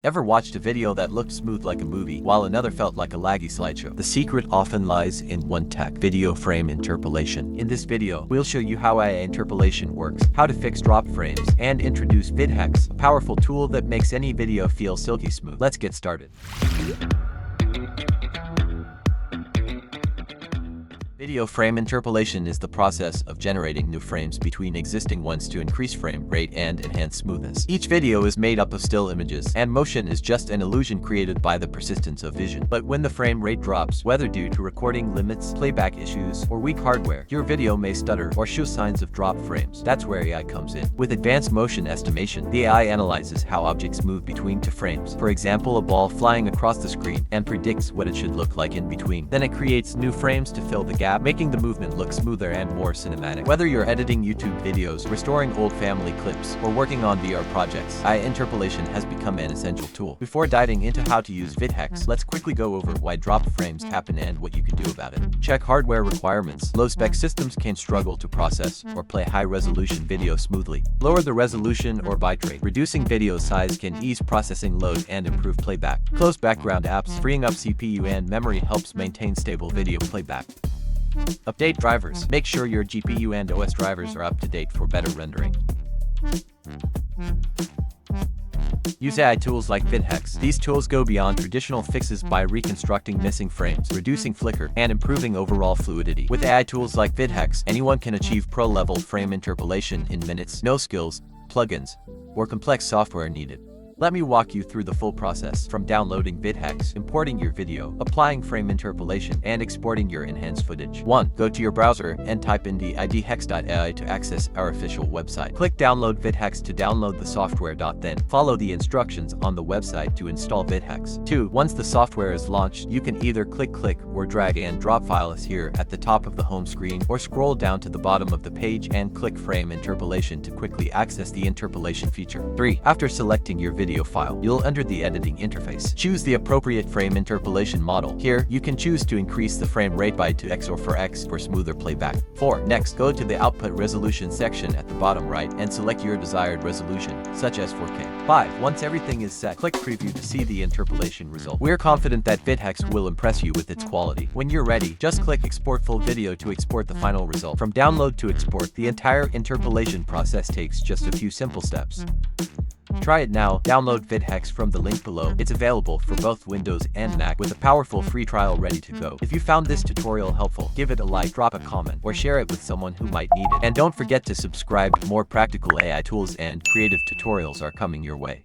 Ever watched a video that looked smooth like a movie, while another felt like a laggy slideshow? The secret often lies in one tech: video frame interpolation. In this video, we'll show you how AI interpolation works, how to fix drop frames, and introduce VidHex, a powerful tool that makes any video feel silky smooth. Let's get started. Video frame interpolation is the process of generating new frames between existing ones to increase frame rate and enhance smoothness. Each video is made up of still images, and motion is just an illusion created by the persistence of vision. But when the frame rate drops, whether due to recording limits, playback issues, or weak hardware, your video may stutter or show signs of dropped frames. That's where AI comes in. With advanced motion estimation, the AI analyzes how objects move between two frames, for example a ball flying across the screen, and predicts what it should look like in between. Then it creates new frames to fill the gap, making the movement look smoother and more cinematic. Whether you're editing YouTube videos, restoring old family clips, or working on VR projects, AI interpolation has become an essential tool. Before diving into how to use VidHex, let's quickly go over why dropped frames happen and what you can do about it. Check hardware requirements. Low-spec systems can struggle to process or play high-resolution video smoothly. Lower the resolution or bitrate. Reducing video size can ease processing load and improve playback. Close background apps. Freeing up CPU and memory helps maintain stable video playback. Update drivers. Make sure your GPU and OS drivers are up to date for better rendering. Use AI tools like VidHex. These tools go beyond traditional fixes by reconstructing missing frames, reducing flicker, and improving overall fluidity. With AI tools like VidHex, anyone can achieve pro-level frame interpolation in minutes. No skills, plugins, or complex software needed. Let me walk you through the full process, from downloading VidHex, importing your video, applying frame interpolation, and exporting your enhanced footage. 1. Go to your browser and type in vidhex.ai to access our official website. Click Download VidHex to download the software. Then, follow the instructions on the website to install VidHex. 2. Once the software is launched, you can either click or drag and drop files here at the top of the home screen, or scroll down to the bottom of the page and click Frame Interpolation to quickly access the interpolation feature. 3. After selecting your video file, you'll enter the editing interface. Choose the appropriate frame interpolation model. Here, you can choose to increase the frame rate by 2x or 4x for smoother playback. 4. Next, go to the output resolution section at the bottom right and select your desired resolution, such as 4K. 5. Once everything is set, click Preview to see the interpolation result. We're confident that VidHex will impress you with its quality. When you're ready, just click Export Full Video to export the final result. From download to export, the entire interpolation process takes just a few simple steps. Try it now. Download VidHex from the link below. It's available for both Windows and Mac with a powerful free trial ready to go. If you found this tutorial helpful, give it a like, drop a comment, or share it with someone who might need it. And don't forget to subscribe. More practical AI tools and creative tutorials are coming your way.